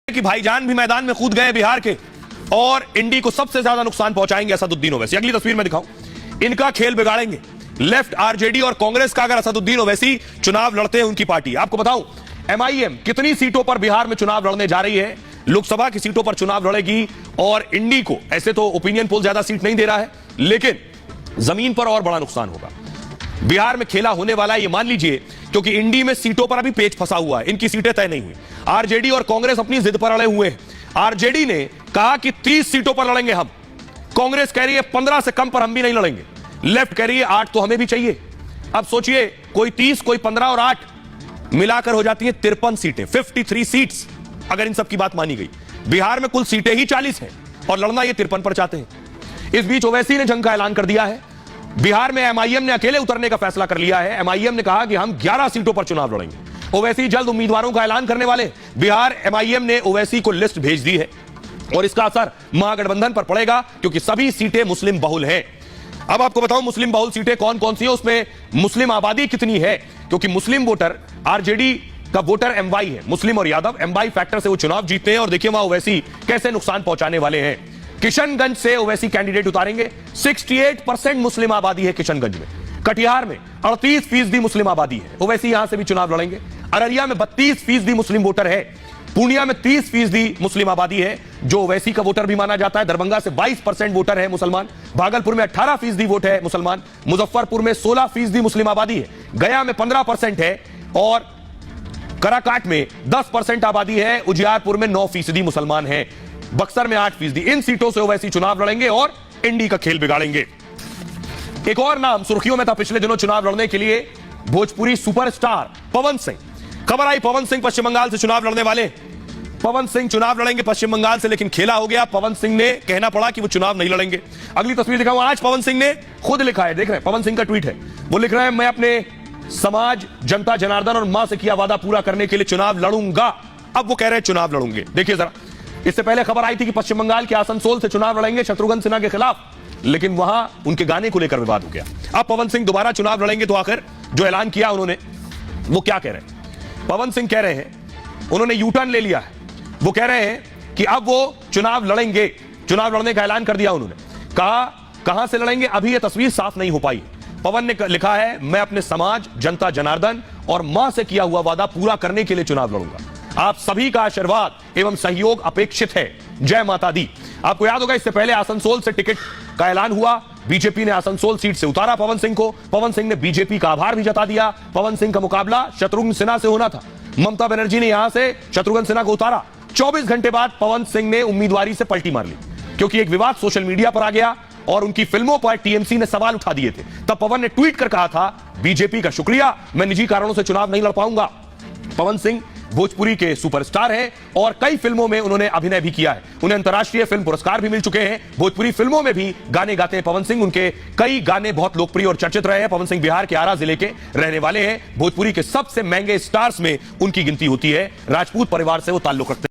कि भाईजान भी मैदान में कूद गए बिहार के और इंडी को सबसे ज्यादा नुकसान पहुंचाएंगे असदुद्दीन ओवैसी। अगली तस्वीर में दिखाऊं, इनका खेल बिगाड़ेंगे लेफ्ट आरजेडी और कांग्रेस का। अगर असदुद्दीन ओवैसी चुनाव लड़ते हैं उनकी पार्टी, आपको बताऊं एमआईएम कितनी सीटों पर बिहार में चुनाव लड़ने जा रही है, लोकसभा की सीटों पर चुनाव लड़ेगी और इंडी को ऐसे तो ओपिनियन पोल ज्यादा सीट नहीं दे रहा है, लेकिन जमीन पर और बड़ा नुकसान होगा। बिहार में खेला होने वाला ये मान लीजिए, क्योंकि इंडी में सीटों पर अभी पेच फंसा हुआ है, इनकी सीटें तय नहीं हुई। आरजेडी और कांग्रेस अपनी जिद पर अड़े हुए हैं। आरजेडी ने कहा कि 30 सीटों पर लड़ेंगे हम, कांग्रेस कह रही है 15 से कम पर हम भी नहीं लड़ेंगे, लेफ्ट कह रही है 8 तो हमें भी चाहिए। अब सोचिए, कोई 30 कोई 15 और 8 मिलाकर हो जाती है 53 सीटें, 53 सीट्स। अगर इन सब की बात मानी गई, बिहार में कुल सीटें ही 40 हैं और लड़ना ये 53 पर चाहते हैं। इस बीच ओवैसी ने जंग का ऐलान कर दिया है। बिहार में एमआईएम ने अकेले उतरने का फैसला कर लिया है। एमआईएम ने कहा कि हम 11 सीटों पर चुनाव लड़ेंगे। ओवैसी जल्द उम्मीदवारों का ऐलान करने वाले। बिहार एमआईएम ने ओवैसी को लिस्ट भेज दी है और इसका असर महागठबंधन पर पड़ेगा, क्योंकि सभी सीटें मुस्लिम बहुल हैं। अब आपको बताऊं मुस्लिम बहुल सीटें कौन कौन सी है, उसमें मुस्लिम आबादी कितनी है, क्योंकि मुस्लिम वोटर आरजेडी का वोटर एमवाई है, मुस्लिम और यादव एमवाई फैक्टर से वो चुनाव जीतते हैं। और देखिए वहां ओवैसी कैसे नुकसान पहुंचाने वाले हैं। किशनगंज से ओवैसी कैंडिडेट उतारेंगे, 68% मुस्लिम आबादी है किशनगंज में। कटिहार में 38% मुस्लिम आबादी है, ओवैसी यहां से भी चुनाव लड़ेंगे। अररिया में 32% मुस्लिम वोटर है। पूर्णिया में 30% मुस्लिम आबादी है, जो ओवैसी का वोटर भी माना जाता है। दरभंगा से 22% वोटर है मुसलमान। भागलपुर में 18% वोट है मुसलमान। मुजफ्फरपुर में 16% मुस्लिम आबादी है। गया में 15% है और कराकाट में 10% आबादी है। उजियारपुर में 9% मुसलमान है। बक्सर में 8%। इन सीटों से ओवैसी चुनाव लड़ेंगे और इंडी का खेल बिगाड़ेंगे। एक और नाम सुर्खियों में था पिछले दिनों चुनाव लड़ने के लिए, भोजपुरी सुपरस्टार पवन सिंह। खबर आई पवन सिंह पश्चिम बंगाल से चुनाव लड़ने वाले। पवन सिंह चुनाव लड़ेंगे पश्चिम बंगाल से, लेकिन खेला हो गया। पवन सिंह ने कहना पड़ा कि वो चुनाव नहीं लड़ेंगे। अगली तस्वीर दिखाऊं, आज पवन सिंह ने खुद लिखा है, देख रहे हैं पवन सिंह का ट्वीट है। वो लिख रहे हैं, मैं अपने समाज, जनता जनार्दन और मां से किया वादा पूरा करने के लिए चुनाव लड़ूंगा। अब वो कह रहे हैं चुनाव लड़ूंगे। देखिए जरा, इससे पहले खबर आई थी कि पश्चिम बंगाल के आसनसोल से चुनाव लड़ेंगे शत्रुघ्न सिन्हा के खिलाफ, लेकिन वहां उनके गाने को लेकर विवाद हो गया। अब पवन सिंह दोबारा चुनाव लड़ेंगे, तो आखिर जो ऐलान किया उन्होंने, वो क्या कह रहे हैं? पवन सिंह कह रहे हैं, उन्होंने यू टर्न ले लिया है। वो कह रहे हैं कि अब वो चुनाव लड़ेंगे, चुनाव लड़ने का ऐलान कर दिया उन्होंने। कहा कहां से लड़ेंगे अभी यह तस्वीर साफ नहीं हो पाई। पवन ने लिखा है, मैं अपने समाज, जनता जनार्दन और मां से किया हुआ वादा पूरा करने के लिए चुनाव लड़ूंगा। आप सभी का आशीर्वाद एवं सहयोग अपेक्षित है। जय माता दी। आपको याद होगा, इससे पहले आसनसोल से टिकट का ऐलान हुआ, बीजेपी ने आसनसोल सीट से उतारा पवन सिंह को। पवन सिंह ने बीजेपी का आभार भी जता दिया। पवन सिंह का मुकाबला शत्रुघ्न सिन्हा से होना था। ममता बनर्जी ने यहां से शत्रुघ्न सिन्हा को उतारा। 24 घंटे बाद पवन सिंह ने उम्मीदवारी से पलटी मार ली, क्योंकि एक विवाद सोशल मीडिया पर आ गया और उनकी फिल्मों पर टीएमसी ने सवाल उठा दिए थे। तब पवन ने ट्वीट कर कहा था, बीजेपी का शुक्रिया, मैं निजी कारणों से चुनाव नहीं लड़ पाऊंगा। पवन सिंह भोजपुरी के सुपरस्टार हैं और कई फिल्मों में उन्होंने अभिनय भी किया है। उन्हें अंतर्राष्ट्रीय फिल्म पुरस्कार भी मिल चुके हैं। भोजपुरी फिल्मों में भी गाने गाते हैं पवन सिंह। उनके कई गाने बहुत लोकप्रिय और चर्चित रहे हैं। पवन सिंह बिहार के आरा जिले के रहने वाले हैं। भोजपुरी के सबसे महंगे स्टार्स में उनकी गिनती होती है। राजपूत परिवार से वो ताल्लुक रखते हैं।